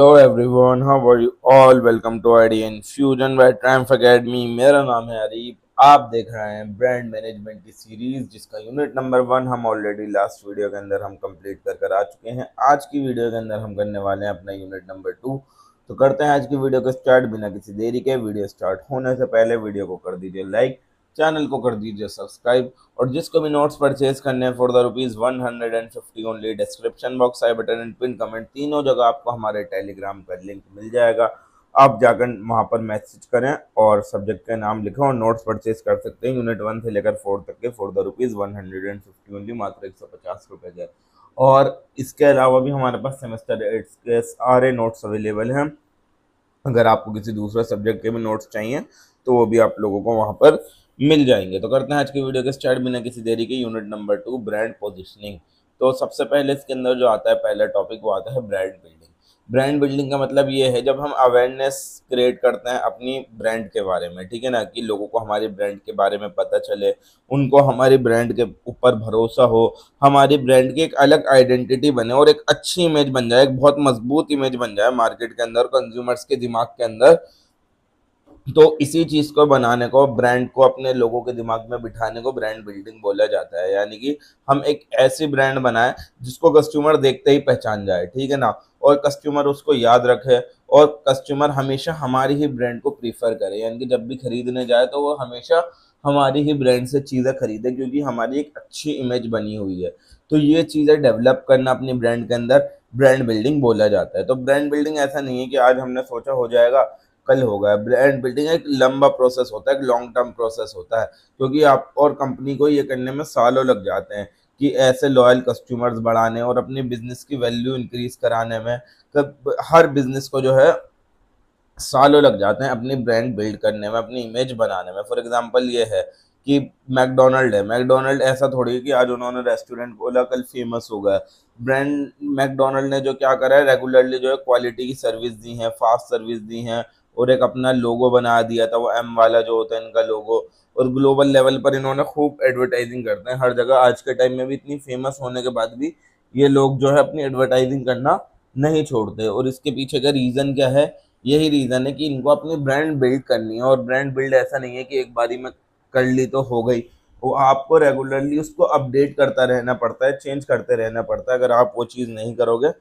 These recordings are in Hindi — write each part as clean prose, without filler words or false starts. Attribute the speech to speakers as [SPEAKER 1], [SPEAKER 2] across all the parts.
[SPEAKER 1] Hello everyone, how are you all? Welcome to IDN Fusion by Triumph Academy। मेरा नाम है अरीब। आप देख रहे हैं ब्रांड मैनेजमेंट की सीरीज जिसका यूनिट नंबर 1 हम ऑलरेडी लास्ट वीडियो के अंदर हम कंप्लीट कर आ चुके हैं। आज की वीडियो के अंदर हम करने वाले हैं अपना यूनिट नंबर 2। तो करते हैं आज की वीडियो को स्टार्ट बिना किसी देरी के। वीडियो स्टार्ट होने से पहले वीडियो को कर दीजिए लाइक, चैनल को कर दीजिए सब्सक्राइब, और जिसको भी नोट्स परचेज करने हैं for the ₹150 only, description box, I button and pin comment तीनों जगह आपको हमारे टेलीग्राम का लिंक मिल जाएगा। आप जाकर वहां पर मैसेज करें और सब्जेक्ट का नाम लिखें और नोट्स परचेज कर सकते हैं यूनिट 1 से लेकर 4 तक के फॉर द ₹150 ओनली, मात्र ₹150 के। और इसके अलावा भी हमारे पास सेमेस्टर 8 के सारे नोट्स अवेलेबल हैं। अगर आपको किसी दूसरे सब्जेक्ट के भी नोट्स चाहिए तो वो भी आप लोगों को वहाँ पर मिल जाएंगे। तो करते हैं आज की वीडियो के स्टार्ट बिना किसी देरी के। Unit number 2, brand positioning. तो सबसे पहले इसके अंदर जो आता है पहला टॉपिक वो आता है ब्रांड बिल्डिंग। ब्रांड बिल्डिंग का मतलब ये है जब हम अवेयरनेस क्रिएट करते हैं अपनी ब्रांड के बारे में, ठीक है ना, कि लोगों को हमारी ब्रांड के बारे में पता चले, उनको हमारी ब्रांड के ऊपर भरोसा हो, हमारी ब्रांड की एक अलग आइडेंटिटी बने और एक अच्छी इमेज बन जाए, एक बहुत मजबूत इमेज बन जाए मार्केट के अंदर, कंज्यूमर्स के दिमाग के अंदर। तो इसी चीज को बनाने को, ब्रांड को अपने लोगों के दिमाग में बिठाने को ब्रांड बिल्डिंग बोला जाता है। यानी कि हम एक ऐसी ब्रांड बनाएं जिसको कस्टमर देखते ही पहचान जाए, ठीक है ना, और कस्टमर उसको याद रखे और कस्टमर हमेशा हमारी ही ब्रांड को प्रीफर करे। यानी कि जब भी खरीदने जाए तो वो हमेशा हमारी ही ब्रांड से चीज़ें खरीदे क्योंकि हमारी एक अच्छी इमेज बनी हुई है। तो ये चीज़ें डेवलप करना अपनी ब्रांड के अंदर ब्रांड बिल्डिंग बोला जाता है। तो ब्रांड बिल्डिंग ऐसा नहीं है कि आज हमने सोचा हो जाएगा कल होगा। ब्रांड बिल्डिंग एक लंबा प्रोसेस होता है, एक लॉन्ग टर्म प्रोसेस होता है, क्योंकि आप और कंपनी को ये करने में सालों लग जाते हैं कि ऐसे लॉयल कस्टमर्स बढ़ाने और अपनी बिजनेस की वैल्यू इंक्रीज कराने में। तब हर बिजनेस को जो है सालों लग जाते हैं अपनी ब्रांड बिल्ड करने में, अपनी इमेज बनाने में। फॉर एग्जांपल ये है कि मैकडोनल्ड है। मैकडोनल्ड ऐसा थोड़ी है कि आज उन्होंने रेस्टोरेंट खोला कल फेमस हो गया। ब्रांड मैकडोनल्ड ने जो क्या करा है, रेगुलरली जो है क्वालिटी की सर्विस दी है, फास्ट सर्विस दी है, और एक अपना लोगो बना दिया था, वो एम वाला जो होता है इनका लोगो। और ग्लोबल लेवल पर इन्होंने खूब एडवर्टाइजिंग करते हैं हर जगह। आज के टाइम में भी इतनी फेमस होने के बाद भी ये लोग जो है अपनी एडवर्टाइजिंग करना नहीं छोड़ते। और इसके पीछे का रीज़न क्या है? यही रीज़न है कि इनको अपनी ब्रांड बिल्ड करनी है। और ब्रांड बिल्ड ऐसा नहीं है कि एक बारी में कर ली तो हो गई, वो आपको रेगुलरली उसको अपडेट करता रहना पड़ता है, चेंज करते रहना पड़ता है। अगर आप वो चीज़ नहीं करोगे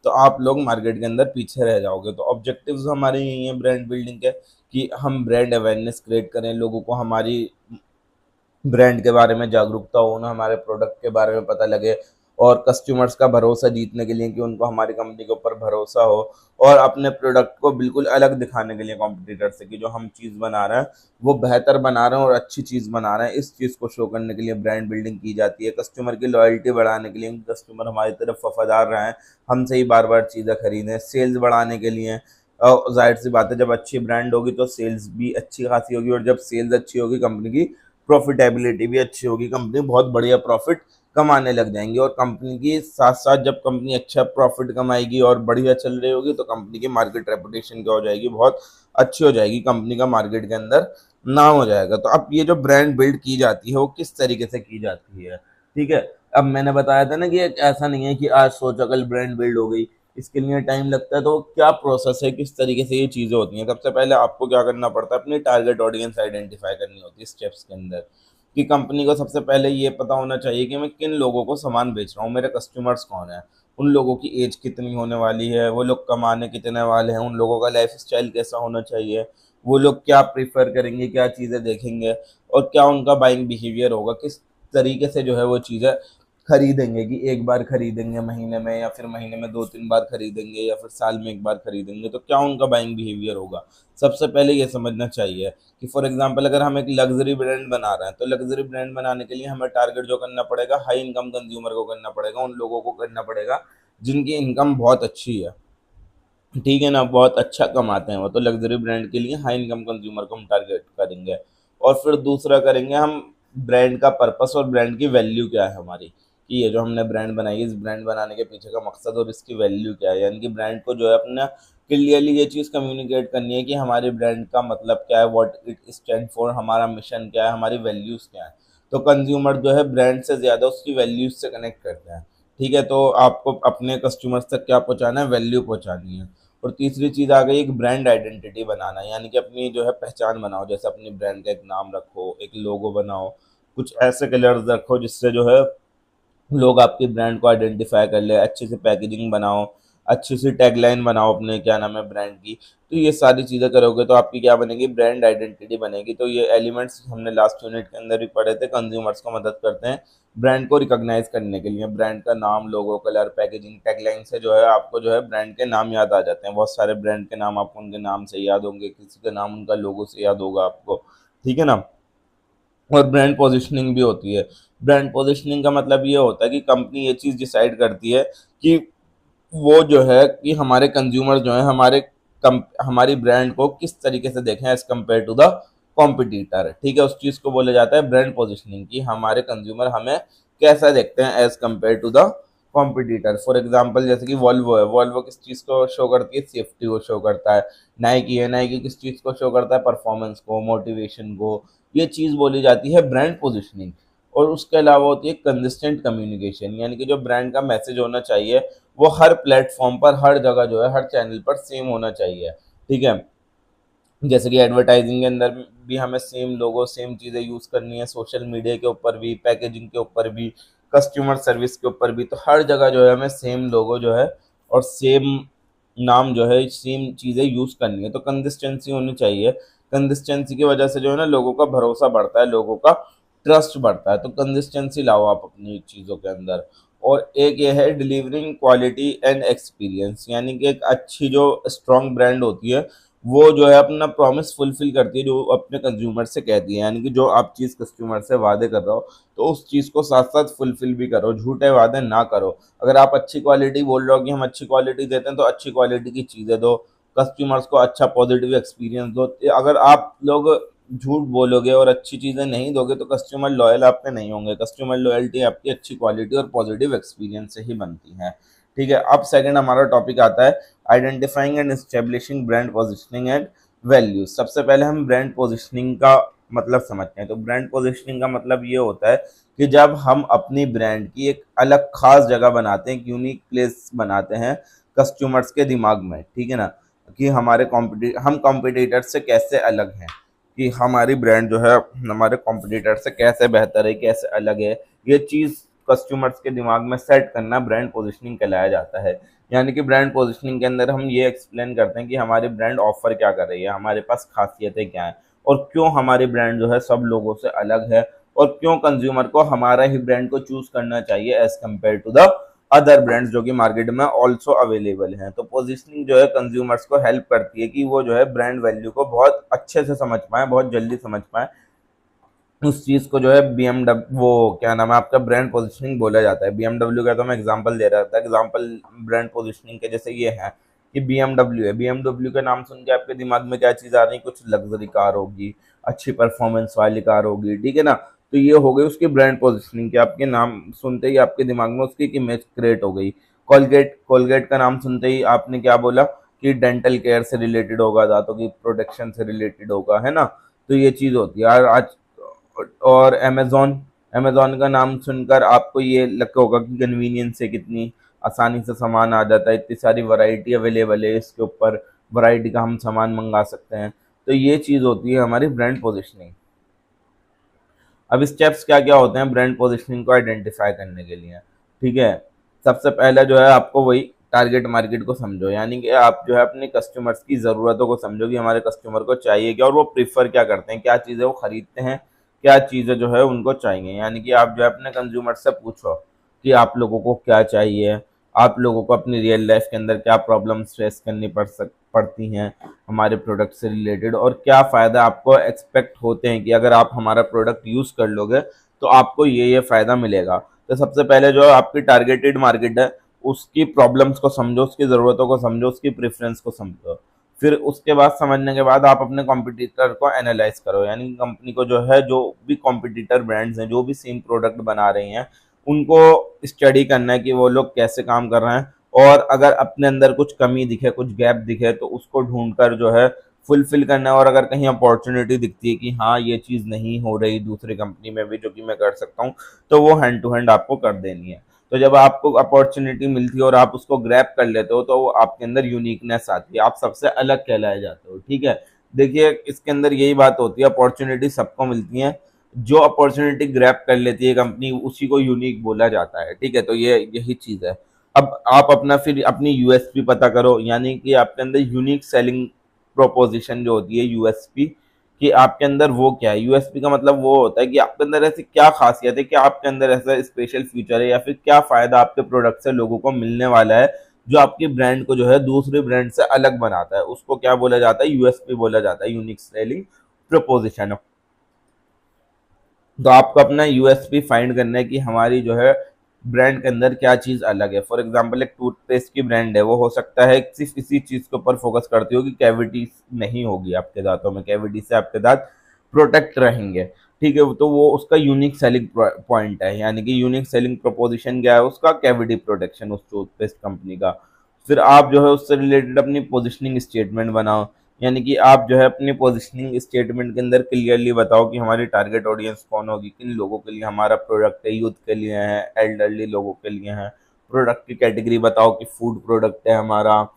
[SPEAKER 1] तो आप लोग मार्केट के अंदर पीछे रह जाओगे। तो ऑब्जेक्टिव्स हमारे यही हैं ब्रांड बिल्डिंग के, कि हम ब्रांड अवेयरनेस क्रिएट करें, लोगों को हमारी ब्रांड के बारे में जागरूकता हो, उन्हें हमारे प्रोडक्ट के बारे में पता लगे, और कस्टमर्स का भरोसा जीतने के लिए कि उनको हमारी कंपनी के ऊपर भरोसा हो, और अपने प्रोडक्ट को बिल्कुल अलग दिखाने के लिए कॉम्पिटिटर से कि जो हम चीज़ बना रहे हैं वो बेहतर बना रहे हैं और अच्छी चीज़ बना रहे हैं। इस चीज़ को शो करने के लिए ब्रांड बिल्डिंग की जाती है। कस्टमर की लॉयल्टी बढ़ाने के लिए, कस्टमर हमारी तरफ वफादार रहें, हमसे ही बार बार चीज़ें खरीदें। सेल्स बढ़ाने के लिए, जाहिर सी बात है जब अच्छी ब्रांड होगी तो सेल्स भी अच्छी खासी होगी, और जब सेल्स अच्छी होगी कंपनी की प्रॉफिटेबिलिटी भी अच्छी होगी, कंपनी बहुत बढ़िया प्रॉफिट कमाने लग जाएंगी। और कंपनी की साथ साथ जब कंपनी अच्छा प्रॉफिट कमाएगी और बढ़िया चल रही होगी तो कंपनी की मार्केट रेपुटेशन क्या हो जाएगी, बहुत अच्छी हो जाएगी, कंपनी का मार्केट के अंदर नाम हो जाएगा। तो अब ये जो ब्रांड बिल्ड की जाती है वो किस तरीके से की जाती है, ठीक है। अब मैंने बताया था ना कि ऐसा नहीं है कि आज सोचा कल ब्रांड बिल्ड हो गई, इसके लिए टाइम लगता है। तो क्या प्रोसेस है, किस तरीके से ये चीज़ें होती हैं? सबसे पहले आपको क्या करना पड़ता है, अपनी टारगेट ऑडियंस आइडेंटिफाई करनी होती है स्टेप्स के अंदर। कि कंपनी को सबसे पहले ये पता होना चाहिए कि मैं किन लोगों को सामान बेच रहा हूँ, मेरे कस्टमर्स कौन है, उन लोगों की एज कितनी होने वाली है, वो लोग कमाने कितने वाले हैं, उन लोगों का लाइफ स्टाइल कैसा होना चाहिए, वो लोग क्या प्रीफर करेंगे, क्या चीज़ें देखेंगे, और क्या उनका बाइंग बिहेवियर होगा, किस तरीके से जो है वो चीज़ें खरीदेंगे, कि एक बार खरीदेंगे महीने में, या फिर महीने में 2-3 बार खरीदेंगे, या फिर साल में एक बार खरीदेंगे, तो क्या उनका बाइंग बिहेवियर होगा। सबसे पहले ये समझना चाहिए कि फॉर एग्जांपल अगर हम एक लग्जरी ब्रांड बना रहे हैं तो लग्जरी ब्रांड बनाने के लिए हमें टारगेट जो करना पड़ेगा, हाई इनकम कंज्यूमर को करना पड़ेगा, उन लोगों को करना पड़ेगा जिनकी इनकम बहुत अच्छी है, ठीक है ना, बहुत अच्छा कमाते हैं वो। तो लग्जरी ब्रांड के लिए हाई इनकम कंज्यूमर को हम टारगेट करेंगे। और फिर दूसरा करेंगे हम ब्रांड का पर्पस और ब्रांड की वैल्यू क्या है हमारी, कि ये जो हमने ब्रांड बनाई है, इस ब्रांड बनाने के पीछे का मकसद और इसकी वैल्यू क्या है। यानी कि ब्रांड को जो है अपना क्लियरली ये चीज़ कम्युनिकेट करनी है कि हमारे ब्रांड का मतलब क्या है, व्हाट इट स्टैंड फॉर, हमारा मिशन क्या है, हमारी वैल्यूज़ क्या है। तो कंज्यूमर जो है ब्रांड से ज़्यादा उसकी वैल्यूज़ से कनेक्ट करते हैं, ठीक है। तो आपको अपने कस्टमर्स तक क्या पहुंचाना है, वैल्यू पहुंचानी है। और तीसरी चीज़ आ गई एक ब्रांड आइडेंटिटी बनाना, यानी कि अपनी जो है पहचान बनाओ, जैसे अपनी ब्रांड का एक नाम रखो, एक लोगो बनाओ, कुछ ऐसे कलर्स रखो जिससे जो है लोग आपकी ब्रांड को आइडेंटिफाई कर ले, अच्छे से पैकेजिंग बनाओ, अच्छी सी टैगलाइन बनाओ अपने क्या नाम है ब्रांड की। तो ये सारी चीज़ें करोगे तो आपकी क्या बनेगी, ब्रांड आइडेंटिटी बनेगी। तो ये एलिमेंट्स हमने लास्ट यूनिट के अंदर भी पढ़े थे, कंज्यूमर्स को मदद करते हैं ब्रांड को रिकॉग्नाइज करने के लिए। ब्रांड का नाम, लोगो, कलर, पैकेजिंग, टैगलाइन से जो है आपको जो है ब्रांड के नाम याद आ जाते हैं। बहुत सारे ब्रांड के नाम आपको उनके नाम से याद होंगे, किसी का नाम उनका लोगो से याद होगा आपको, ठीक है ना। और ब्रांड पोजीशनिंग भी होती है। ब्रांड पोजीशनिंग का मतलब ये होता है कि कंपनी ये चीज़ डिसाइड करती है कि वो जो है कि हमारे कंज्यूमर जो है हमारी ब्रांड को किस तरीके से देखें as compare to the competitor, ठीक है। उस चीज़ को बोला जाता है ब्रांड पोजीशनिंग, कि हमारे कंज्यूमर हमें कैसा देखते हैं as compare to the competitor. For example जैसे कि वॉल्वो है, वॉल्वो किस चीज़ को शो करती है, सेफ्टी को शो करता है। नाइकी है, नाइकी किस चीज़ को शो करता है, परफॉर्मेंस को, मोटिवेशन को। ये चीज़ बोली जाती है ब्रांड पोजीशनिंग। और उसके अलावा होती है कंसिस्टेंट कम्युनिकेशन, यानी कि जो ब्रांड का मैसेज होना चाहिए वो हर प्लेटफॉर्म पर, हर जगह जो है, हर चैनल पर सेम होना चाहिए, ठीक है। जैसे कि एडवर्टाइजिंग के अंदर भी हमें सेम लोगो, सेम चीज़ें यूज़ करनी है, सोशल मीडिया के ऊपर भी, पैकेजिंग के ऊपर भी, कस्टमर सर्विस के ऊपर भी। तो हर जगह जो है हमें सेम लोगो जो है और सेम नाम जो है, सेम चीज़ें यूज़ करनी है। तो कंसिस्टेंसी होनी चाहिए। कंसिस्टेंसी की वजह से जो है ना लोगों का भरोसा बढ़ता है, लोगों का ट्रस्ट बढ़ता है। तो कंसिस्टेंसी लाओ आप अपनी चीज़ों के अंदर। और एक ये है डिलीवरिंग क्वालिटी एंड एक्सपीरियंस, यानी कि एक अच्छी जो स्ट्रॉन्ग ब्रांड होती है वो जो है अपना प्रॉमिस फुलफिल करती है, जो अपने कंज्यूमर से कहती है। यानी कि जो आप चीज़ कस्टमर से वादे कर रहे हो तो उस चीज़ को साथ साथ फुलफिल भी करो, झूठे वादे ना करो। अगर आप अच्छी क्वालिटी बोल रहे हो कि हम अच्छी क्वालिटी देते हैं, तो अच्छी क्वालिटी की चीज़ें दो, कस्टमर्स को अच्छा पॉजिटिव एक्सपीरियंस दो। अगर आप लोग झूठ बोलोगे और अच्छी चीज़ें नहीं दोगे तो कस्टमर लॉयल आप पे नहीं होंगे। कस्टमर लॉयल्टी आपकी अच्छी क्वालिटी और पॉजिटिव एक्सपीरियंस से ही बनती है, ठीक है। अब सेकंड हमारा टॉपिक आता है identifying and establishing brand positioning and values. सबसे पहले हम ब्रांड पोजिशनिंग का मतलब समझते हैं। तो ब्रांड पोजिशनिंग का मतलब ये होता है कि जब हम अपनी ब्रांड की एक अलग खास जगह बनाते हैं, यूनिक प्लेस बनाते हैं कस्टमर्स के दिमाग में, ठीक है ना, कि हम कॉम्पिटिटर से कैसे अलग हैं, कि हमारी ब्रांड जो है हमारे कॉम्पिटिटर से कैसे बेहतर है, कैसे अलग है। ये चीज़ कस्टमर्स के दिमाग में सेट करना ब्रांड पोजीशनिंग कहलाया जाता है। यानी कि ब्रांड पोजीशनिंग के अंदर हम ये एक्सप्लेन करते हैं कि हमारी ब्रांड ऑफर क्या कर रही है, हमारे पास खासियतें क्या हैं, और क्यों हमारी ब्रांड जो है सब लोगों से अलग है, और क्यों कंज्यूमर को हमारा ही ब्रांड को चूज करना चाहिए as compare to the other brands जो कि मार्केट में ऑल्सो अवेलेबल हैं। तो पोजीशनिंग जो है कंज्यूमर्स को हेल्प करती है कि वो जो है ब्रांड वैल्यू को बहुत अच्छे से समझ पाए, बहुत जल्दी समझ पाए। उस चीज़ को जो है BMW, वो क्या नाम है आपका, ब्रांड पोजीशनिंग बोला जाता है। BMW का तो मैं एग्जांपल दे रहा था, एग्जांपल ब्रांड पोजीशनिंग के जैसे ये है कि BMW है। BMW का नाम सुन के आपके दिमाग में क्या चीज़ आ रही है, कुछ लग्जरी कार होगी, अच्छी परफॉर्मेंस वाली कार होगी, ठीक है ना। तो ये हो गई उसकी ब्रांड पोजीशनिंग, कि आपके नाम सुनते ही आपके दिमाग में उसकी एक इमेज क्रिएट हो गई। कोलगेट का नाम सुनते ही आपने क्या बोला कि डेंटल केयर से रिलेटेड होगा, दांतों की प्रोटेक्शन से रिलेटेड होगा, है ना। तो ये चीज़ होती है। आज और अमेज़ॉन का नाम सुनकर आपको ये लगा होगा कि कन्वीनियंस है, कितनी आसानी से सामान आ जाता है, इतनी सारी वैरायटी अवेलेबल है, इसके ऊपर वैरायटी का हम सामान मंगा सकते हैं। तो ये चीज़ होती है हमारी ब्रांड पोजीशनिंग। अब स्टेप्स क्या क्या होते हैं ब्रांड पोजीशनिंग को आइडेंटिफाई करने के लिए, ठीक है। सबसे पहले जो है आपको वही टारगेट मार्केट को समझो, यानी कि आप जो है अपने कस्टमर्स की ज़रूरतों को समझो कि हमारे कस्टमर को चाहिए क्या और वो प्रीफर क्या करते हैं, क्या चीज़ें वो खरीदते हैं, क्या चीज़ें जो है उनको चाहिए। यानी कि आप जो है अपने कंज्यूमर से पूछो कि आप लोगों को क्या चाहिए, आप लोगों को अपनी रियल लाइफ के अंदर क्या प्रॉब्लम्स फेस करनी पड़ती हैं हमारे प्रोडक्ट से रिलेटेड, और क्या फ़ायदा आपको एक्सपेक्ट होते हैं कि अगर आप हमारा प्रोडक्ट यूज़ कर लोगे तो आपको ये फ़ायदा मिलेगा। तो सबसे पहले जो आपकी टारगेटेड मार्केट है उसकी प्रॉब्लम्स को समझो, उसकी ज़रूरतों को समझो, उसकी प्रेफरेंस को समझो। फिर उसके बाद समझने के बाद आप अपने कॉम्पिटिटर को एनालाइज करो, यानी कंपनी को जो है, जो भी कॉम्पिटिटर ब्रांड्स हैं जो भी सेम प्रोडक्ट बना रही हैं, उनको स्टडी करना है कि वो लोग कैसे काम कर रहे हैं, और अगर अपने अंदर कुछ कमी दिखे, कुछ गैप दिखे तो उसको ढूंढकर जो है फुलफिल करना है। और अगर कहीं अपॉर्चुनिटी दिखती है कि हाँ ये चीज़ नहीं हो रही दूसरी कंपनी में भी जो कि मैं कर सकता हूँ, तो वो हैंड टू हैंड आपको कर देनी है। तो जब आपको अपॉर्चुनिटी मिलती है और आप उसको ग्रैब कर लेते हो तो वो आपके अंदर यूनिकनेस आती है, आप सबसे अलग कहलाए जाते हो। ठीक है, देखिए इसके अंदर यही बात होती है, अपॉर्चुनिटी सबको मिलती है, जो अपॉर्चुनिटी ग्रैब कर लेती है कंपनी उसी को यूनिक बोला जाता है। ठीक है, तो ये यही चीज है। अब आप अपना फिर अपनी यूएसपी पता करो, यानी कि आपके अंदर यूनिक सेलिंग प्रोपोजिशन जो होती है यूएसपी, कि आपके अंदर वो क्या है। यूएसपी का मतलब वो होता है कि आपके अंदर ऐसी क्या खासियत है, कि आपके अंदर ऐसा स्पेशल फीचर है या फिर क्या फायदा आपके प्रोडक्ट से लोगों को मिलने वाला है जो आपकी ब्रांड को जो है दूसरे ब्रांड से अलग बनाता है, उसको क्या बोला जाता है, यूएसपी बोला जाता है, यूनिक सेलिंग प्रोपोजिशन। तो आपको अपना यूएसपी फाइंड करना है कि हमारी जो है ब्रांड के अंदर क्या चीज अलग है। फॉर एग्जांपल एक टूथपेस्ट की ब्रांड है, वो हो सकता है सिर्फ इसी चीज के ऊपर फोकस करती हो कि कैविटी नहीं होगी आपके दांतों में, कैविटी से आपके दांत प्रोटेक्ट रहेंगे। ठीक है, तो वो उसका यूनिक सेलिंग पॉइंट है, यानी कि यूनिक सेलिंग प्रोपोजिशन क्या है उसका, कैविटी प्रोटेक्शन उस टूथपेस्ट कंपनी का। फिर आप जो है उससे रिलेटेड अपनी पोजिशनिंग स्टेटमेंट बनाओ, यानी कि आप जो है अपनी पोजिशनिंग स्टेटमेंट के अंदर क्लियरली बताओ कि हमारी टारगेट ऑडियंस कौन होगी, किन लोगों के लिए हमारा प्रोडक्ट है, यूथ के लिए है, एल्डरली लोगों के लिए है। प्रोडक्ट की कैटेगरी बताओ कि फूड प्रोडक्ट है हमारा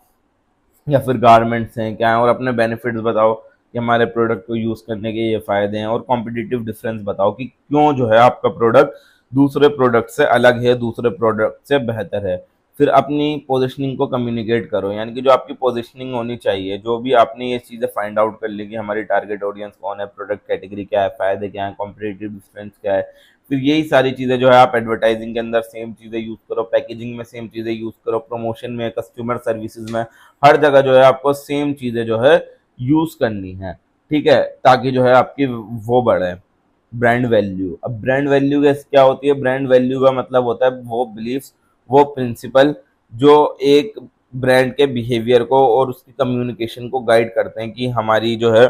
[SPEAKER 1] या फिर गारमेंट्स हैं क्या है, और अपने बेनिफिट्स बताओ कि हमारे प्रोडक्ट को यूज़ करने के ये फ़ायदे हैं, और कॉम्पिटिटिव डिफरेंस बताओ कि क्यों जो है आपका प्रोडक्ट दूसरे प्रोडक्ट से अलग है, दूसरे प्रोडक्ट से बेहतर है। फिर अपनी पोजिशनिंग को कम्युनिकेट करो, यानी कि जो आपकी पोजिशनिंग होनी चाहिए, जो भी आपने ये चीज़ें फाइंड आउट कर ली कि हमारी टारगेट ऑडियंस कौन है, प्रोडक्ट कैटेगरी क्या है, फ़ायदे क्या है, कॉम्पिटिटिव डिफरेंस क्या है, फिर यही सारी चीज़ें जो है आप एडवर्टाइजिंग के अंदर सेम चीज़ें यूज़ करो, पैकेजिंग में सेम चीज़ें यूज़ करो, प्रमोशन में, कस्टमर सर्विसेज में, हर जगह जो है आपको सेम चीज़ें जो है यूज़ करनी है। ठीक है, ताकि जो है आपकी वो बढ़े ब्रांड वैल्यू। अब ब्रांड वैल्यू क्या होती है, ब्रांड वैल्यू का मतलब होता है वो बिलीफ्स, वो प्रिंसिपल जो एक ब्रांड के बिहेवियर को और उसकी कम्युनिकेशन को गाइड करते हैं कि हमारी जो है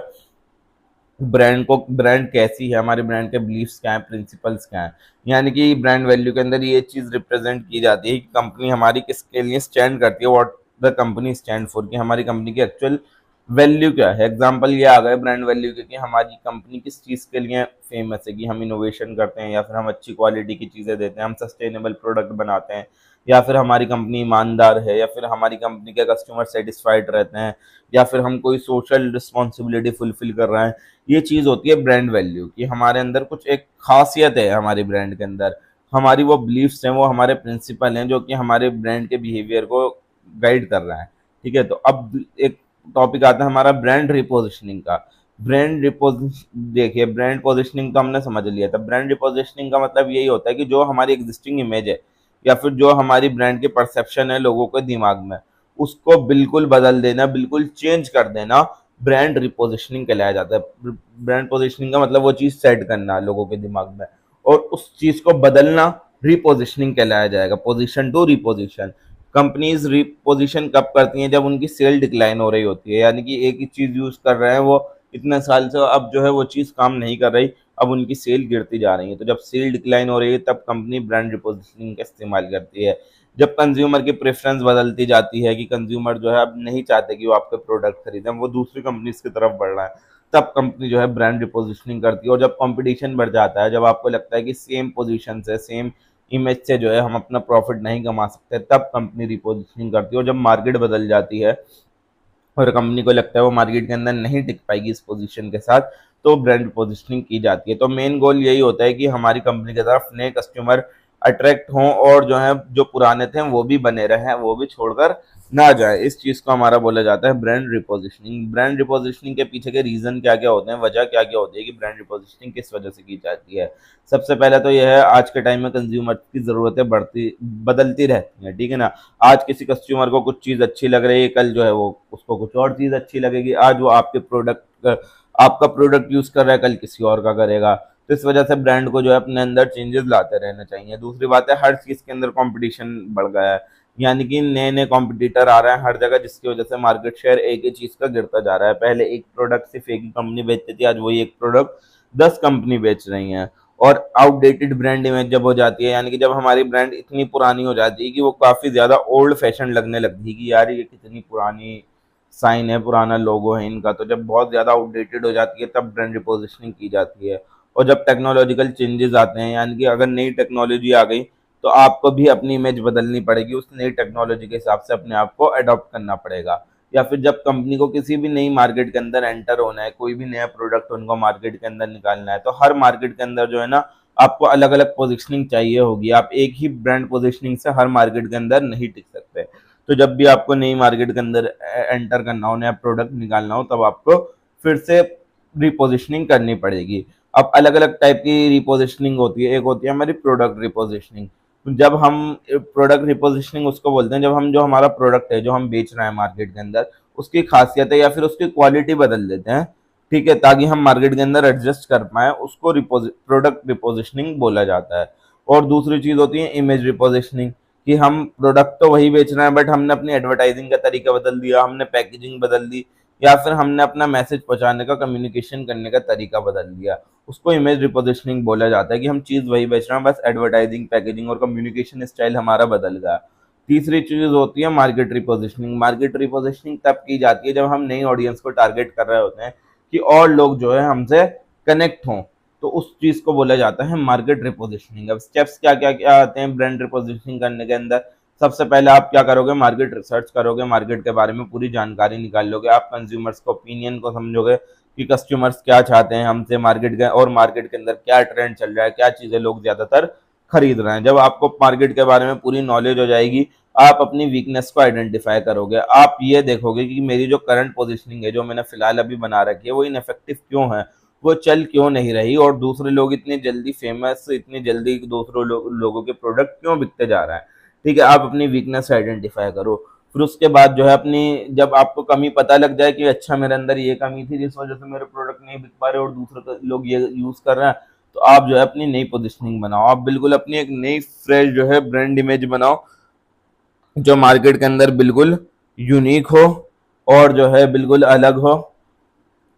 [SPEAKER 1] ब्रांड कैसी है, हमारे ब्रांड के बिलीफ्स क्या हैं, प्रिंसिपल्स क्या हैं। यानी कि ब्रांड वैल्यू के अंदर ये चीज़ रिप्रेजेंट की जाती है कि कंपनी हमारी किसके लिए स्टैंड करती है, what the company stand for, कि हमारी कंपनी की एक्चुअल वैल्यू क्या है। एग्जांपल ये आ गए ब्रांड वैल्यू के कि हमारी कंपनी किस चीज़ के लिए फेमस है, कि हम इनोवेशन करते हैं या फिर हम अच्छी क्वालिटी की चीज़ें देते हैं, हम सस्टेनेबल प्रोडक्ट बनाते हैं, या फिर हमारी कंपनी ईमानदार है, या फिर हमारी कंपनी के कस्टमर सेटिस्फाइड रहते हैं, या फिर हम कोई सोशल रिस्पॉन्सिबिलिटी फुलफिल कर रहे हैं। ये चीज़ होती है ब्रांड वैल्यू, कि हमारे अंदर कुछ एक खासियत है हमारी ब्रांड के अंदर, हमारी वो बिलीफ्स हैं, वो हमारे प्रिंसिपल हैं जो कि हमारे ब्रांड के बिहेवियर को गाइड कर रहा है। ठीक है, तो अब एक टॉपिक आता है हमारा ब्रांड रिपोजिशनिंग का। ब्रांड रिपोजिशन, देखिए ब्रांड पोजिशनिंग तो हमने समझ लिया था। ब्रांड रिपोजिशनिंग का मतलब यही होता है कि जो हमारी एग्जिस्टिंग इमेज है या फिर जो हमारी ब्रांड की परसेप्शन है लोगों के दिमाग में, उसको बिल्कुल बदल देना, बिल्कुल चेंज कर देना, ब्रांड रिपोजिशनिंग कहलाया जाता है। ब्रांड पोजिशनिंग का मतलब वो चीज़ सेट करना लोगों के दिमाग में, और उस चीज़ को बदलना रिपोजिशनिंग कहलाया जाएगा, position to reposition. Companies reposition कब करती हैं, जब उनकी सेल डिक्लाइन हो रही होती है, यानी कि एक ही चीज़ यूज़ कर रहे हैं वो इतने साल से, अब जो है वो चीज़ काम नहीं कर रही, अब उनकी सेल गिरती जा रही है। तो जब सेल डिक्लाइन हो रही है तब कंपनी ब्रांड रिपोजिशनिंग का इस्तेमाल करती है। जब कंज्यूमर की प्रेफरेंस बदलती जाती है, कि कंज्यूमर जो है अब नहीं चाहते कि वो आपके प्रोडक्ट खरीदें, वो दूसरी कंपनीज की तरफ बढ़ रहा है, तब कंपनी जो है ब्रांड रिपोजिशनिंग करती है। और जब कंपटीशन बढ़ जाता है, जब आपको लगता है कि सेम पोजीशन से, सेम इमेज से जो है हम अपना प्रॉफिट नहीं कमा सकते, तब कंपनी रिपोजिशनिंग करती है। और जब मार्केट बदल जाती है और कंपनी को लगता है वो मार्केट के अंदर नहीं टिक पाएगी इस पोजीशन के साथ, तो ब्रांड पोजीशनिंग की जाती है। तो मेन गोल यही होता है कि हमारी कंपनी की तरफ नए कस्टमर अट्रैक्ट हों, और जो है जो पुराने थे वो भी बने रहें, वो भी छोड़कर ना जाए। इस चीज़ को हमारा बोला जाता है ब्रांड रिपोजिशनिंग। ब्रांड रिपोजिशनिंग के पीछे के रीज़न क्या क्या होते हैं, वजह क्या क्या होती है कि ब्रांड रिपोजिशनिंग किस वजह से की जाती है। सबसे पहले तो यह है, आज के टाइम में कंज्यूमर की ज़रूरतें बदलती रहती हैं। ठीक है ना, आज किसी कस्टमर को कुछ चीज़ अच्छी लग रही है, कल जो है वो उसको कुछ और चीज़ अच्छी लगेगी। आज वो आपका प्रोडक्ट यूज़ कर रहा है, कल किसी और का करेगा। तो इस वजह से ब्रांड को जो है अपने अंदर चेंजेस लाते रहना चाहिए। दूसरी बात है, हर चीज़ के अंदर कंपटीशन बढ़ गया है, यानी कि नए नए कॉम्पिटिटर आ रहे हैं हर जगह, जिसकी वजह से मार्केट शेयर एक ही चीज़ का गिरता जा रहा है। पहले एक प्रोडक्ट सिर्फ एक ही कंपनी बेचती थी, आज वही एक प्रोडक्ट 10 कंपनी बेच रही हैं। और आउटडेटेड ब्रांड इमेज जब हो जाती है, यानी कि जब हमारी ब्रांड इतनी पुरानी हो जाती है कि वो काफ़ी ज़्यादा ओल्ड फैशन लगने लगती है, कि यार ये कितनी पुरानी साइन है, पुराना लोगो है इनका। तो जब बहुत ज़्यादा आउटडेटेड हो जाती है तब ब्रांड रिपोजिशनिंग की जाती है। और जब टेक्नोलॉजिकल चेंजेस आते हैं, यानी कि अगर नई टेक्नोलॉजी आ गई तो आपको भी अपनी इमेज बदलनी पड़ेगी, उस नई टेक्नोलॉजी के हिसाब से अपने आप को अडॉप्ट करना पड़ेगा। या फिर जब कंपनी को किसी भी नई मार्केट के अंदर एंटर होना है, कोई भी नया प्रोडक्ट उनको मार्केट के अंदर निकालना है, तो हर मार्केट के अंदर जो है ना आपको अलग अलग पोजिशनिंग चाहिए होगी। आप एक ही ब्रांड पोजिशनिंग से हर मार्केट के अंदर नहीं टिक सकते। तो जब भी आपको नई मार्केट के अंदर एंटर करना हो, नया प्रोडक्ट निकालना हो, तब आपको फिर से रिपोजिशनिंग करनी पड़ेगी। अब अलग अलग टाइप की रिपोजिशनिंग होती है। एक होती है हमारी प्रोडक्ट रिपोजिशनिंग। जब हम प्रोडक्ट रिपोजिशनिंग उसको बोलते हैं जब हम जो हमारा प्रोडक्ट है जो हम बेच रहे हैं मार्केट के अंदर, उसकी खासियतें या फिर उसकी क्वालिटी बदल देते हैं, ठीक है, ताकि हम मार्केट के अंदर एडजस्ट कर पाए, उसको प्रोडक्ट रिपोजिशनिंग बोला जाता है। और दूसरी चीज होती है इमेज रिपोजिशनिंग, कि हम प्रोडक्ट तो वही बेच रहे हैं बट हमने अपनी एडवर्टाइजिंग का तरीका बदल दिया, हमने पैकेजिंग बदल दी, या फिर हमने अपना मैसेज पहुंचाने का, कम्युनिकेशन करने का तरीका बदल दिया। उसको इमेज रिपोजिशनिंग बोला जाता है कि हम चीज वही बेच रहे हैं, बस एडवर्टाइजिंग, पैकेजिंग और कम्युनिकेशन स्टाइल हमारा बदल गया। तीसरी चीज होती है मार्केट रिपोजिशनिंग। मार्केट रिपोजिशनिंग तब की जाती है जब हम नई ऑडियंस को टारगेट कर रहे होते हैं कि और लोग जो है हमसे कनेक्ट हों, तो उस चीज को बोला जाता है मार्केट रिपोजिशनिंग। अब स्टेप्स क्या क्या क्या आते हैं ब्रांड रिपोजिशनिंग करने के अंदर? सबसे पहले आप क्या करोगे, मार्केट रिसर्च करोगे, मार्केट के बारे में पूरी जानकारी निकाल लोगे, आप कंज्यूमर्स को ओपिनियन को समझोगे कि कस्टमर्स क्या चाहते हैं हमसे मार्केट के, और मार्केट के अंदर क्या ट्रेंड चल रहा है, क्या चीजें लोग ज्यादातर खरीद रहे हैं। जब आपको मार्केट के बारे में पूरी नॉलेज हो जाएगी, आप अपनी वीकनेस को आइडेंटिफाई करोगे। आप ये देखोगे कि मेरी जो करंट पोजीशनिंग है जो मैंने फिलहाल अभी बना रखी है वो इनफेक्टिव क्यों है, वो चल क्यों नहीं रही, और दूसरे लोग इतनी जल्दी फेमस, इतनी जल्दी दूसरों लोगों के प्रोडक्ट क्यों बिकते जा रहा है। ठीक है, आप अपनी वीकनेस आइडेंटिफाई करो। फिर उसके बाद जो है अपनी, जब आपको कमी पता लग जाए कि अच्छा मेरे अंदर ये कमी थी जिस वजह से मेरे प्रोडक्ट नहीं बिक पा रहे और दूसरे लोग ये यूज कर रहे हैं, तो आप जो है अपनी नई पोजिशनिंग बनाओ। आप बिल्कुल अपनी एक नई फ्रेश जो है ब्रांड इमेज बनाओ जो मार्केट के अंदर बिल्कुल यूनिक हो और जो है बिल्कुल अलग हो।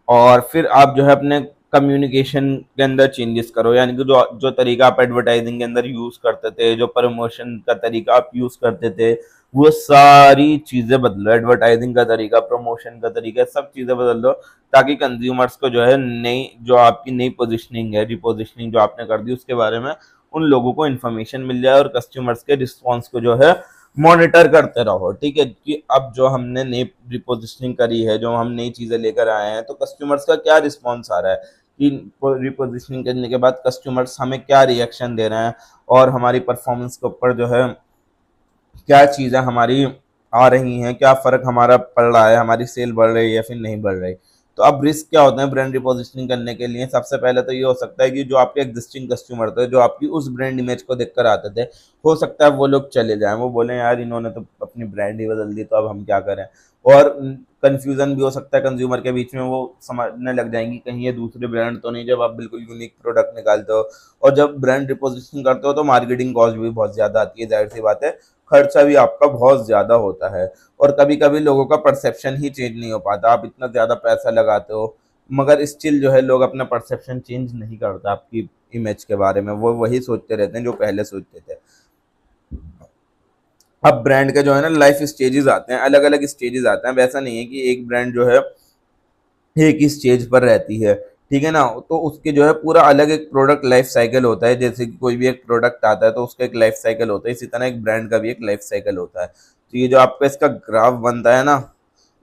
[SPEAKER 1] और फिर आप जो है अपने कम्युनिकेशन के अंदर चेंजेस करो, यानी कि जो जो तरीका आप एडवर्टाइजिंग के अंदर यूज करते थे, जो प्रमोशन का तरीका आप यूज करते थे, वो सारी चीजें बदलो। एडवर्टाइजिंग का तरीका, प्रमोशन का तरीका, सब चीजें बदल दो, ताकि कंज्यूमर्स को जो है नई, जो आपकी नई पोजिशनिंग है, रिपोजिशनिंग जो आपने कर दी, उसके बारे में उन लोगों को इन्फॉर्मेशन मिल जाए और कस्टमर्स के रिस्पॉन्स को जो है मॉनिटर करते रहो। ठीक है, कि अब जो हमने नई रिपोजिशनिंग करी है, जो हम नई चीजें लेकर आए हैं, तो कस्टमर्स का क्या रिस्पॉन्स आ रहा है, कि रिपोजिशनिंग करने के बाद कस्टमर्स हमें क्या रिएक्शन दे रहे हैं, और हमारी परफॉर्मेंस के ऊपर जो है क्या चीज़ें हमारी आ रही हैं, क्या फ़र्क हमारा पड़ रहा है, हमारी सेल बढ़ रही है या फिर नहीं बढ़ रही। तो अब रिस्क क्या होते हैं ब्रांड रिपोजिशनिंग करने के लिए? सबसे पहले तो ये हो सकता है कि जो आपके एग्जिस्टिंग कस्टमर थे, जो आपकी उस ब्रांड इमेज को देखकर आते थे, हो सकता है वो लोग चले जाएं, वो बोले यार इन्होंने तो अपनी ब्रांड ही बदल दी, तो अब हम क्या करें। और कंफ्यूजन भी हो सकता है कंज्यूमर के बीच में, वो समझने लग जाएंगी कहीं ये दूसरे ब्रांड तो नहीं, जब आप बिल्कुल यूनिक प्रोडक्ट निकालते हो। और जब ब्रांड रिपोजिशनिंग करते हो तो मार्केटिंग कॉस्ट भी बहुत ज़्यादा आती है, जाहिर सी बात है, खर्चा भी आपका बहुत ज़्यादा होता है। और कभी कभी लोगों का परसेप्शन ही चेंज नहीं हो पाता, आप इतना ज़्यादा पैसा लगाते हो मगर स्टिल जो है लोग अपना परसेप्शन चेंज नहीं करता आपकी इमेज के बारे में, वो वही सोचते रहते हैं जो पहले सोचते थे। अब ब्रांड के जो है ना लाइफ स्टेजेस आते हैं, अलग अलग स्टेजेस आते हैं। वैसा नहीं है कि एक ब्रांड जो है एक ही स्टेज पर रहती है, ठीक है ना, तो उसके जो है पूरा अलग एक प्रोडक्ट लाइफ साइकिल होता है। जैसे कि कोई भी एक प्रोडक्ट आता है तो उसका एक लाइफ साइकिल होता है, इसी तरह एक ब्रांड का भी एक लाइफ साइकिल होता है। तो ये जो आपका इसका ग्राफ बनता है ना,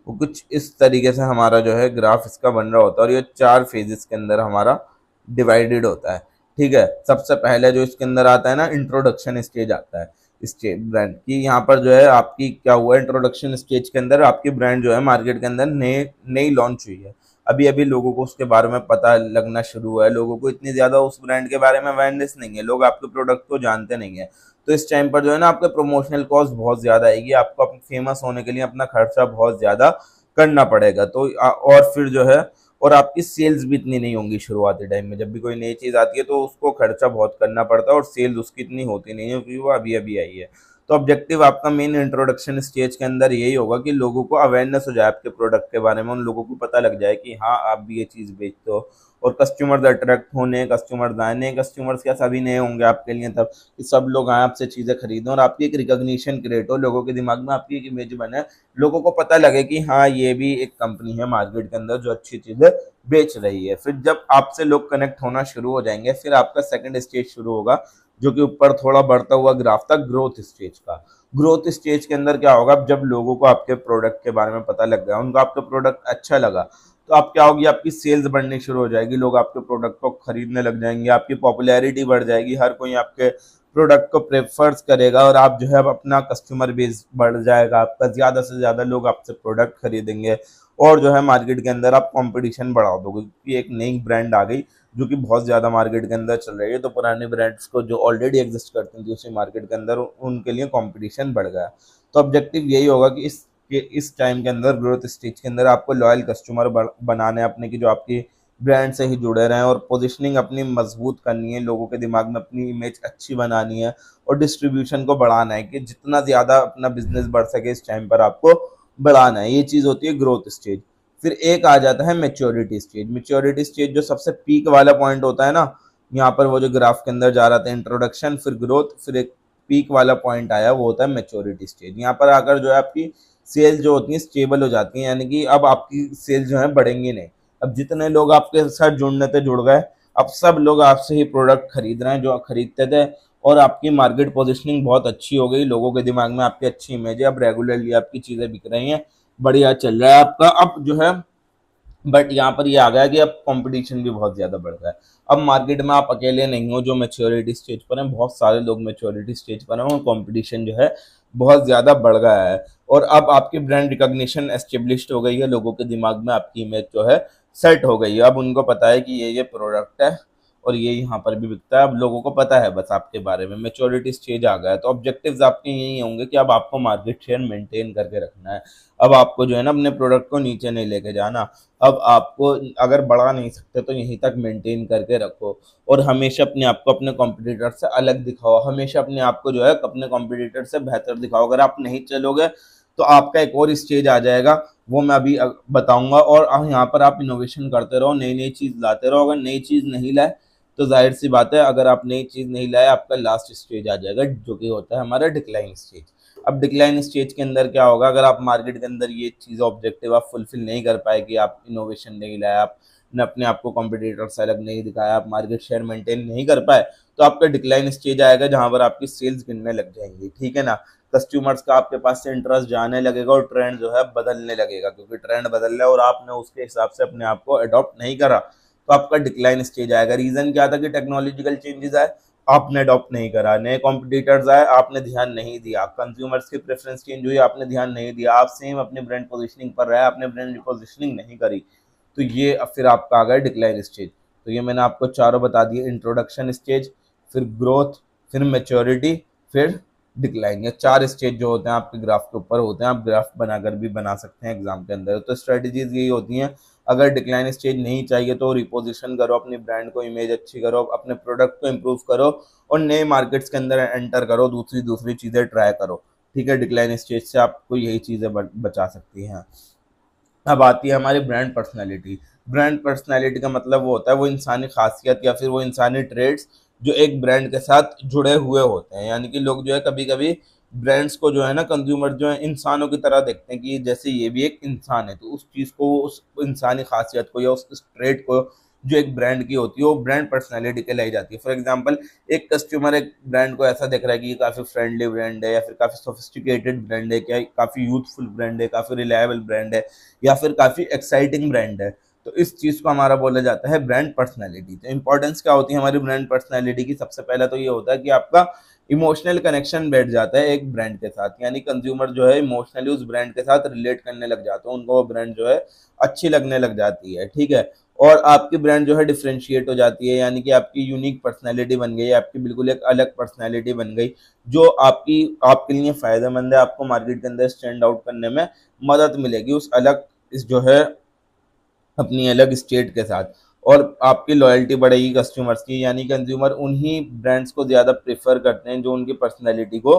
[SPEAKER 1] वो कुछ इस तरीके से हमारा जो है ग्राफ इसका बन रहा होता है, और ये 4 फेजेस के अंदर हमारा डिवाइडेड होता है। ठीक है, सबसे पहले जो इसके अंदर आता है ना, इंट्रोडक्शन स्टेज आता है स्टेज ब्रांड की। यहाँ पर जो है आपकी क्या हुआ, इंट्रोडक्शन स्टेज के अंदर आपकी ब्रांड जो है मार्केट के अंदर नई नई लॉन्च हुई है, अभी अभी लोगों को उसके बारे में पता लगना शुरू हुआ है, लोगों को इतनी ज्यादा उस ब्रांड के बारे में अवेयरनेस नहीं है, लोग आपके प्रोडक्ट को जानते नहीं है। तो इस टाइम पर जो है ना आपके प्रमोशनल कॉस्ट बहुत ज्यादा आएगी, आपको फेमस होने के लिए अपना खर्चा बहुत ज्यादा करना पड़ेगा। तो और फिर जो है, और आपकी सेल्स भी इतनी नहीं होंगी शुरुआती टाइम में। जब भी कोई नई चीज़ आती है तो उसको खर्चा बहुत करना पड़ता है और सेल्स उसकी इतनी होती नहीं है, क्योंकि वो अभी अभी आई है। तो ऑब्जेक्टिव आपका मेन इंट्रोडक्शन स्टेज के अंदर यही होगा कि लोगों को अवेयरनेस हो जाए आपके प्रोडक्ट के बारे में, उन लोगों को पता लग जाए कि हाँ आप भी ये चीज़ बेचते हो, और कस्टमर्स अट्रैक्ट हो, नए कस्टमर्स आए, नए कस्टमर्स क्या सभी नए होंगे आपके लिए तब, कि सब लोग आए आपसे चीज़ें खरीदें और आपकी एक रिकॉग्निशन क्रिएट हो, लोगों के दिमाग में आपकी एक इमेज बने, लोगों को पता लगे कि हाँ ये भी एक कंपनी है मार्केट के अंदर जो अच्छी चीज़ें बेच रही है। फिर जब आपसे लोग कनेक्ट होना शुरू हो जाएंगे, फिर आपका सेकंड स्टेज शुरू होगा, जो कि ऊपर थोड़ा बढ़ता हुआ ग्राफ था ग्रोथ स्टेज का। ग्रोथ स्टेज के अंदर क्या होगा, जब लोगों को आपके प्रोडक्ट के बारे में पता लग गया, उनको आपका प्रोडक्ट अच्छा लगा, तो आप क्या होगी, आपकी सेल्स बढ़नी शुरू हो जाएगी, लोग आपके प्रोडक्ट को खरीदने लग जाएंगे, आपकी पॉपुलैरिटी बढ़ जाएगी, हर कोई आपके प्रोडक्ट को प्रेफर्स करेगा और आप जो है अब अपना कस्टमर बेस बढ़ जाएगा, आपका ज़्यादा से ज़्यादा लोग आपसे प्रोडक्ट खरीदेंगे और जो है मार्केट के अंदर आप कंपटीशन बढ़ा दोगे, क्योंकि एक नई ब्रांड आ गई जो कि बहुत ज़्यादा मार्केट के अंदर चल रही है, तो पुराने ब्रांड्स को जो ऑलरेडी एग्जिस्ट करती थी उसी मार्केट के अंदर उनके लिए कंपटीशन बढ़ गया। तो ऑब्जेक्टिव यही होगा कि इस टाइम के अंदर, ग्रोथ स्टेज के अंदर, आपको लॉयल कस्टमर बनाने अपने की जो आपकी ब्रांड से ही जुड़े रहें और पोजीशनिंग अपनी मजबूत करनी है, लोगों के दिमाग में अपनी इमेज अच्छी बनानी है और डिस्ट्रीब्यूशन को बढ़ाना है कि जितना ज़्यादा अपना बिजनेस बढ़ सके इस टाइम पर आपको बढ़ाना है। ये चीज़ होती है ग्रोथ स्टेज। फिर एक आ जाता है मेच्योरिटी स्टेज। मेच्योरिटी स्टेज जो सबसे पीक वाला पॉइंट होता है ना, यहाँ पर वो जो ग्राफ के अंदर जा रहा था, इंट्रोडक्शन फिर ग्रोथ फिर एक पीक वाला पॉइंट आया, वो होता है मेच्योरिटी स्टेज। यहाँ पर आकर जो है आपकी सेल्स जो होती हैं स्टेबल हो जाती हैं, यानी कि अब आपकी सेल्स जो है बढ़ेंगी नहीं। अब जितने लोग आपके साथ जुड़ने थे जुड़ गए, अब सब लोग आपसे ही प्रोडक्ट खरीद रहे हैं जो खरीदते थे, और आपकी मार्केट पोजीशनिंग बहुत अच्छी हो गई, लोगों के दिमाग में आपकी अच्छी इमेज है, अब रेगुलरली आपकी चीज़ें बिक रही हैं, बढ़िया चल रहा है आपका। अब जो है बट यहाँ पर ये आ गया कि अब कंपटीशन भी बहुत ज़्यादा बढ़ गया है। अब मार्केट में आप अकेले नहीं हो जो मैच्योरिटी स्टेज पर हैं, बहुत सारे लोग मैच्योरिटी स्टेज पर हैं और कंपटीशन जो है बहुत ज़्यादा बढ़ गया है। और अब आपकी ब्रांड रिकॉग्निशन एस्टेब्लिश्ड हो गई है, लोगों के दिमाग में आपकी इमेज जो है सेट हो गई है। अब उनको पता है कि ये प्रोडक्ट है और ये यहाँ पर भी बिकता है, अब लोगों को पता है बस आपके बारे में, मैच्योरिटी स्टेज आ गया है। तो ऑब्जेक्टिव्स आपके यही होंगे कि अब आपको मार्केट शेयर मेंटेन करके रखना है। अब आपको जो है ना अपने प्रोडक्ट को नीचे नहीं लेके जाना। अब आपको अगर बढ़ा नहीं सकते तो यहीं तक मेंटेन करके रखो और हमेशा अपने आप को अपने कॉम्पिटिटर से अलग दिखाओ, हमेशा अपने आप को जो है अपने कॉम्पिटिटर से बेहतर दिखाओ। अगर आप नहीं चलोगे तो आपका एक और स्टेज आ जाएगा, वो मैं अभी बताऊंगा। और यहाँ पर आप इनोवेशन करते रहो, नई नई चीज़ लाते रहो। अगर नई चीज़ नहीं लाए तो जाहिर सी बात है, अगर आप नई चीज़ नहीं लाए आपका लास्ट स्टेज आ जाएगा जो कि होता है हमारा डिक्लाइन स्टेज। अब डिक्लाइन स्टेज के अंदर क्या होगा, अगर आप मार्केट के अंदर ये चीज़ ऑब्जेक्टिव आप फुलफिल नहीं कर पाए कि आप इनोवेशन नहीं लाए, आप ने अपने आप को कॉम्पिटिटर से अलग नहीं दिखाया, आप मार्केट शेयर मेंटेन नहीं कर पाए, तो आपका डिक्लाइन स्टेज आएगा जहां पर आपकी सेल्स गिरने लग जाएंगी, ठीक है ना। कस्टमर्स का आपके पास से इंटरेस्ट जाने लगेगा और ट्रेंड जो है बदलने लगेगा, क्योंकि ट्रेंड बदल रहा है और आपने उसके हिसाब से अपने आप को अडॉप्ट नहीं करा, तो आपका डिक्लाइन स्टेज आएगा। रीजन क्या था कि टेक्नोलॉजिकल चेंजेस आए, आपने अडॉप्ट नहीं करा, नए कॉम्पिटिटर्स आए, आपने ध्यान नहीं दिया, कंज्यूमर्स की प्रेफरेंस चेंज हुई, आपने ध्यान नहीं दिया, आप सेम अपने ब्रांड पोजीशनिंग पर रहे, आपने ब्रांड पोजीशनिंग नहीं करी, तो ये फिर आपका आ गया डिक्लाइन स्टेज। तो ये मैंने आपको चारों बता दिए, इंट्रोडक्शन स्टेज, फिर ग्रोथ, फिर मेच्योरिटी, फिर डिक्लाइन। ये चार स्टेज जो होते हैं आपके ग्राफ के ऊपर होते हैं, आप ग्राफ बनाकर भी बना सकते हैं एग्जाम के अंदर। तो स्ट्रेटजीज यही होती हैं, अगर डिक्लाइन स्टेज नहीं चाहिए तो रिपोजिशन करो, अपनी ब्रांड को इमेज अच्छी करो, अपने प्रोडक्ट को इम्प्रूव करो और नए मार्केट्स के अंदर एंटर करो, दूसरी चीज़ें ट्राई करो, ठीक है। डिक्लाइन स्टेज से आपको यही चीज़ें बचा सकती हैं। अब आती है हमारी ब्रांड पर्सनैलिटी। ब्रांड पर्सनैलिटी का मतलब वो होता है वो इंसानी खासियत या फिर वो इंसानी ट्रेड्स जो एक ब्रांड के साथ जुड़े हुए होते हैं। यानी कि लोग जो है कभी कभी ब्रांड्स को जो है ना, कंज्यूमर जो है इंसानों की तरह देखते हैं कि जैसे ये भी एक इंसान है, तो उस चीज़ को, उस इंसानी खासियत को या उस ट्रेड को जो एक ब्रांड की होती है वो ब्रांड पर्सनैलिटी कहलाई जाती है। फॉर एग्जाम्पल, एक कस्टमर एक ब्रांड को ऐसा देख रहा है कि ये काफ़ी फ्रेंडली ब्रांड है या फिर काफ़ी सोफिस्टिकेटेड ब्रांड है, क्या काफ़ी यूथफुल ब्रांड है, काफ़ी रिलायबल ब्रांड है या फिर काफ़ी एक्साइटिंग ब्रांड है, तो इस चीज़ को हमारा बोला जाता है ब्रांड पर्सनैलिटी। तो इंपॉर्टेंस क्या होती है हमारी ब्रांड पर्सनैलिटी की, सबसे पहला तो ये होता है कि आपका इमोशनल कनेक्शन बैठ जाता है एक ब्रांड के साथ, यानी कंज्यूमर जो है इमोशनली उस ब्रांड के साथ रिलेट करने लग जाते हैं, उनको वो ब्रांड जो है अच्छी लगने लग जाती है, ठीक है। और आपकी ब्रांड जो है डिफ्रेंशिएट हो जाती है, यानी कि आपकी यूनिक पर्सनैलिटी बन गई, आपकी बिल्कुल एक अलग पर्सनैलिटी बन गई जो आपके लिए फ़ायदेमंद है, आपको मार्केट के अंदर स्टैंड आउट करने में मदद मिलेगी उस अलग इस जो है अपनी अलग स्टेट के साथ। और आपकी लॉयल्टी बढ़ेगी कस्टमर्स की, यानी कंज्यूमर उन्हीं ब्रांड्स को ज़्यादा प्रेफर करते हैं जो उनकी पर्सनैलिटी को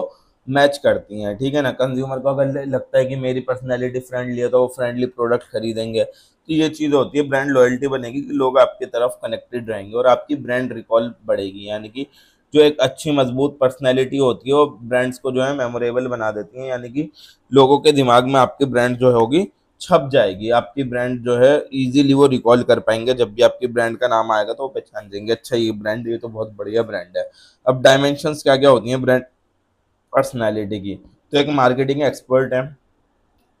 [SPEAKER 1] मैच करती हैं, ठीक है ना। कंज्यूमर को अगर लगता है कि मेरी पर्सनैलिटी फ्रेंडली है तो वो फ्रेंडली प्रोडक्ट खरीदेंगे। तो ये चीज़ होती है, ब्रांड लॉयल्टी बनेगी कि लोग आपकी तरफ कनेक्टेड रहेंगे और आपकी ब्रांड रिकॉल बढ़ेगी, यानी कि जो एक अच्छी मजबूत पर्सनैलिटी होती है वो ब्रांड्स को जो है मेमोरेबल बना देती है, यानी कि लोगों के दिमाग में आपकी ब्रांड जो होगी छप जाएगी, आपकी ब्रांड जो है इजीली वो रिकॉल कर पाएंगे, जब भी आपकी ब्रांड का नाम आएगा तो वो पहचान जाएंगे, अच्छा ये ब्रांड, ये तो बहुत बढ़िया ब्रांड है। अब डायमेंशंस क्या क्या होती हैं ब्रांड पर्सनैलिटी की, तो एक मार्केटिंग एक्सपर्ट है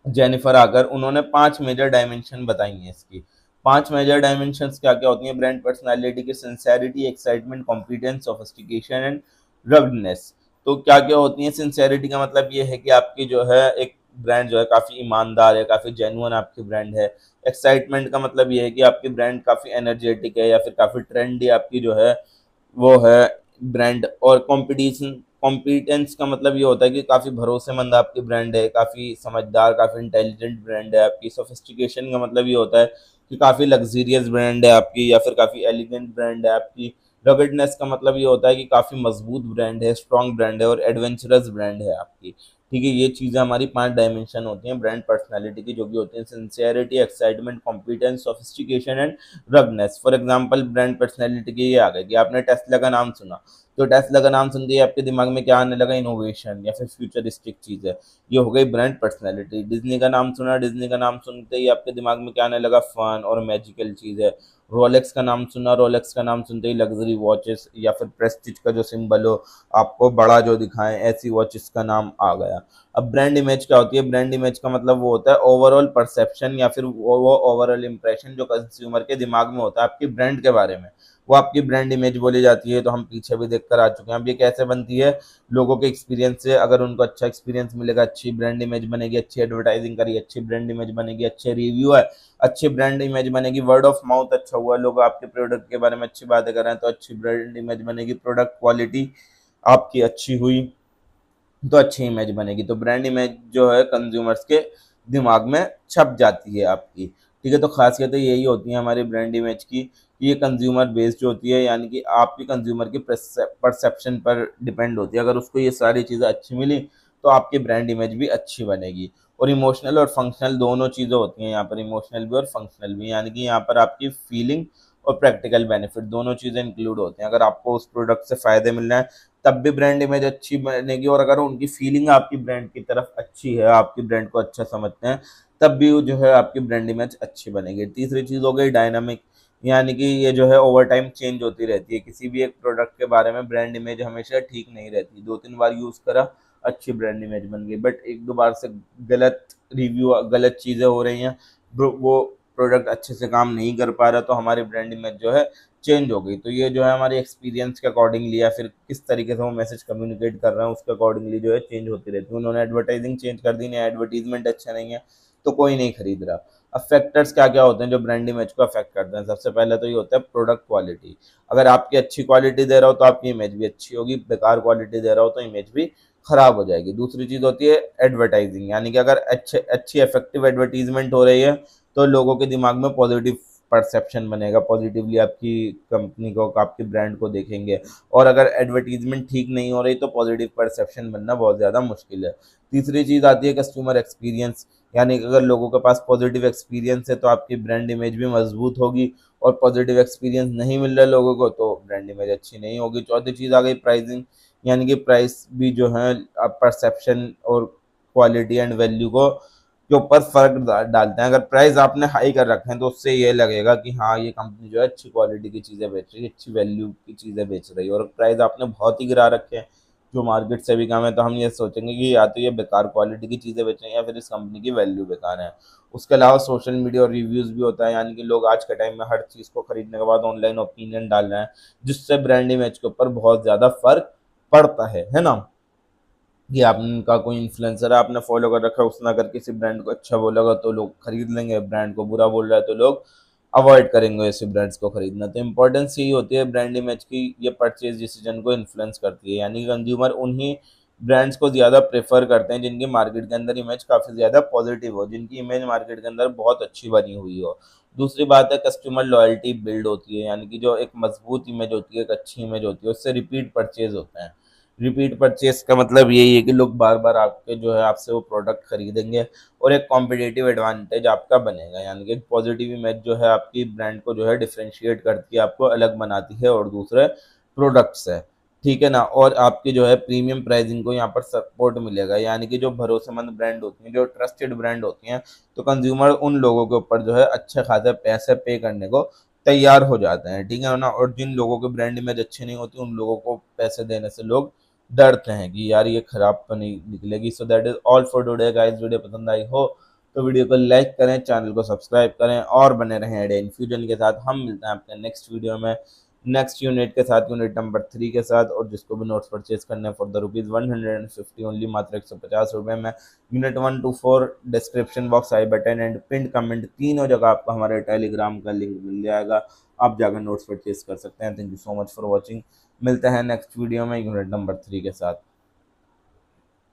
[SPEAKER 1] जेनिफर आगर, उन्होंने 5 मेजर डायमेंशन बताई हैं इसकी। 5 मेजर डायमेंशंस क्या क्या होती हैं ब्रांड पर्सनैलिटी की, sincerity, excitement, competence, sophistication and ruggedness. तो क्या क्या होती हैं, सिंसेरिटी का मतलब ये है कि आपकी जो है एक ब्रांड जो है काफ़ी ईमानदार है, काफ़ी जेन्युइन आपकी ब्रांड है। एक्साइटमेंट का मतलब ये है कि आपकी ब्रांड काफ़ी एनर्जेटिक है या फिर काफ़ी ट्रेंडी आपकी जो है वो है ब्रांड। और कंपटीशन कॉम्पिटेंस का मतलब ये होता है कि काफ़ी भरोसेमंद आपकी ब्रांड है, काफ़ी समझदार, काफ़ी इंटेलिजेंट ब्रांड है आपकी। सोफिस्टिकेशन का मतलब ये होता है कि काफ़ी लग्जीरियस ब्रांड है आपकी या फिर काफ़ी एलिगेंट ब्रांड है आपकी। रगडनेस का मतलब ये होता है कि काफ़ी मजबूत ब्रांड है, स्ट्रॉन्ग ब्रांड है और एडवेंचरस ब्रांड है आपकी। ठीक है, ये चीज़ें हमारी 5 डायमेंशन होती हैं ब्रांड पर्सनैलिटी की, जो कि होती हैं sincerity, excitement, competence, sophistication and ruggedness. For example brand personality की ये आ गई कि आपने टेस्ला का नाम सुना, तो टेस्ला का नाम सुनते ही आपके दिमाग में क्या आने लगा, इनोवेशन या फिर फ्यूचरिस्टिक चीज़ है, ये हो गई ब्रांड पर्सनैलिटी। डिज्नी का नाम सुना, डिज्नी का नाम सुनते ही आपके दिमाग में क्या आने लगा, फन और मैजिकल चीज़ है। रोलेक्स का नाम सुना, रोलेक्स का नाम सुनते ही लग्जरी वॉचेस या फिर प्रेस्टीज का जो सिंबल हो, आपको बड़ा जो दिखाएं, ऐसी वॉचेस का नाम आ गया। अब ब्रांड इमेज क्या होती है, ब्रांड इमेज का मतलब वो होता है ओवरऑल परसेप्शन या फिर वो ओवरऑल इंप्रेशन जो कंज्यूमर के दिमाग में होता है आपकी ब्रांड के बारे में, वो आपकी ब्रांड इमेज बोली जाती है। तो हम पीछे भी देख कर आ चुके हैं। अब ये कैसे बनती है, लोगों के एक्सपीरियंस से, अगर उनको अच्छा एक्सपीरियंस मिलेगा, अच्छी ब्रांड इमेज बनेगी, अच्छी एडवर्टाइजिंग करी, अच्छी ब्रांड इमेज बनेगी, अच्छे रिव्यू है, अच्छी ब्रांड इमेज बनेगी, वर्ड ऑफ माउथ अच्छा हुआ, लोग आपके प्रोडक्ट के बारे में अच्छी बातें कर रहे हैं तो अच्छी ब्रांड इमेज बनेगी, प्रोडक्ट क्वालिटी आपकी अच्छी हुई तो अच्छी इमेज बनेगी। तो ब्रांड इमेज जो है कंज्यूमर्स के दिमाग में छप जाती है आपकी। ठीक है, तो खासियतें यही होती हैं हमारी ब्रांड इमेज की कि ये कंज्यूमर बेस्ड होती है, यानी कि आपकी कंज्यूमर की परसेप्शन पर डिपेंड होती है। अगर उसको ये सारी चीज़ें अच्छी मिली तो आपकी ब्रांड इमेज भी अच्छी बनेगी। और इमोशनल और फंक्शनल दोनों चीज़ें होती हैं यहाँ पर, इमोशनल भी और फंक्शनल भी, यानी कि यहाँ पर आपकी फीलिंग और प्रैक्टिकल बेनिफिट दोनों चीज़ें इंक्लूड होते हैं। अगर आपको उस प्रोडक्ट से फ़ायदे मिल रहे हैं तब भी ब्रांड इमेज अच्छी बनेगी, और अगर उनकी फीलिंग आपकी ब्रांड की तरफ अच्छी है, आपकी ब्रांड को अच्छा समझते हैं, तब भी जो है आपकी ब्रांड इमेज अच्छी बनेगी। तीसरी चीज़ हो गई डायनामिक, यानी कि ये जो है ओवर टाइम चेंज होती रहती है। किसी भी एक प्रोडक्ट के बारे में ब्रांड इमेज हमेशा ठीक नहीं रहती, 2-3 बार यूज़ करा अच्छी ब्रांड इमेज बन गई, बट 1-2 बार से गलत रिव्यू, गलत चीज़ें हो रही हैं, वो प्रोडक्ट अच्छे से काम नहीं कर पा रहा, तो हमारी ब्रांड इमेज जो है चेंज हो गई। तो ये जो है हमारे एक्सपीरियंस के अकॉर्डिंगली या फिर किस तरीके से वो मैसेज कम्युनिकेट कर रहे हैं उसके अकॉर्डिंगली जो है चेंज होती रहती है। उन्होंने एडवर्टाइजिंग चेंज कर दी, नहीं एडवर्टीजमेंट अच्छा नहीं है तो कोई नहीं खरीद रहा। अब फैक्टर्स क्या क्या होते हैं जो ब्रांड इमेज को अफेक्ट करते हैं, सबसे पहले तो ये होता है प्रोडक्ट क्वालिटी। अगर आपकी अच्छी क्वालिटी दे रहा हो तो आपकी इमेज भी अच्छी होगी, बेकार क्वालिटी दे रहा हो तो इमेज भी खराब हो जाएगी। दूसरी चीज़ होती है एडवर्टाइजिंग, यानी कि अगर अच्छी इफेक्टिव एडवर्टीजमेंट हो रही है तो लोगों के दिमाग में पॉजिटिव परसेप्शन बनेगा, पॉजिटिवली आपकी कंपनी को, आपके ब्रांड को देखेंगे। और अगर एडवर्टीजमेंट ठीक नहीं हो रही तो पॉजिटिव परसेप्शन बनना बहुत ज़्यादा मुश्किल है। तीसरी चीज़ आती है कस्टमर एक्सपीरियंस, यानी कि अगर लोगों के पास पॉजिटिव एक्सपीरियंस है तो आपकी ब्रांड इमेज भी मजबूत होगी, और पॉजिटिव एक्सपीरियंस नहीं मिल रहा है लोगों को तो ब्रांड इमेज अच्छी नहीं होगी। चौथी चीज़ आ गई प्राइसिंग, यानी कि प्राइस भी जो है परसेप्शन और क्वालिटी एंड वैल्यू को के ऊपर फर्क डालते हैं। अगर प्राइस आपने हाई कर रखे हैं तो उससे ये लगेगा कि हाँ ये कंपनी जो है अच्छी क्वालिटी की चीज़ें बेच रही है, अच्छी वैल्यू की चीज़ें बेच रही है। और प्राइस आपने बहुत ही गिरा रखे हैं जो मार्केट से भी कम है, तो हम ये सोचेंगे कि या तो ये बेकार क्वालिटी की चीज़ें बेच रही हैं या फिर इस कंपनी की वैल्यू बेकार है। उसके अलावा सोशल मीडिया और रिव्यूज़ भी होता है, यानी कि लोग आज के टाइम में हर चीज़ को खरीदने के बाद ऑनलाइन ओपिनियन डाल रहे हैं, जिससे ब्रांड इमेज के ऊपर बहुत ज़्यादा फर्क पड़ता है ना। कि आपका कोई इन्फ्लुएंसर है, आपने फॉलो कर रखा है, उसने अगर किसी ब्रांड को अच्छा बोलेगा तो लोग खरीद लेंगे, ब्रांड को बुरा बोल रहा है तो लोग अवॉइड करेंगे ऐसे ब्रांड्स को खरीदना। तो इंपॉर्टेंस यही होती है ब्रांड इमेज की, ये परचेज डिसीजन को इन्फ्लुएंस करती है, यानी कंज्यूमर उन्हीं ब्रांड्स को ज़्यादा प्रेफर करते हैं जिनकी मार्केट के अंदर इमेज काफ़ी ज़्यादा पॉजिटिव हो, जिनकी इमेज मार्केट के अंदर बहुत अच्छी बनी हुई हो। दूसरी बात है कस्टमर लॉयल्टी बिल्ड होती है, यानी कि जो एक मजबूत इमेज होती है, एक अच्छी इमेज होती है, उससे रिपीट परचेज होते हैं। रिपीट परचेज का मतलब यही है कि लोग बार बार आपके जो है आपसे वो प्रोडक्ट खरीदेंगे और एक कॉम्पिटिटिव एडवांटेज आपका बनेगा, यानी कि एक पॉजिटिव इमेज जो है आपकी ब्रांड को जो है डिफरेंशिएट करती है, आपको अलग बनाती है और दूसरे प्रोडक्ट से। ठीक है ना। और आपकी जो है प्रीमियम प्राइसिंग को यहाँ पर सपोर्ट मिलेगा, यानी कि जो भरोसेमंद ब्रांड होती हैं, जो ट्रस्टेड ब्रांड होती हैं, तो कंज्यूमर उन लोगों के ऊपर जो है अच्छे खासे पैसे पे करने को तैयार हो जाते हैं, ठीक है ना। और जिन लोगों के ब्रांड इमेज अच्छी नहीं होती, उन लोगों को पैसे देने से लोग डरते हैं कि यार ये खराब तो नहीं निकलेगी। So that is all for today guys. Video पसंद आई हो तो वीडियो को लाइक करें, चैनल को सब्सक्राइब करें और बने रहें आइडिया इन्फ्यूजन के साथ। हम मिलते हैं आपके नेक्स्ट वीडियो में, नेक्स्ट यूनिट के साथ, यूनिट नंबर 3 के साथ। और जिसको भी नोट्स परचेज करने हैं फॉर द ₹150 ओनली, मात्र ₹150 में, unit 1 to 4 description box, I button and pin comment, तीनों जगह आपको हमारे टेलीग्राम का लिंक मिल जाएगा। आप जाकर नोट्स परचेज कर सकते हैं। Thank you so much for watching. मिलते हैं नेक्स्ट वीडियो में यूनिट नंबर 3 के साथ।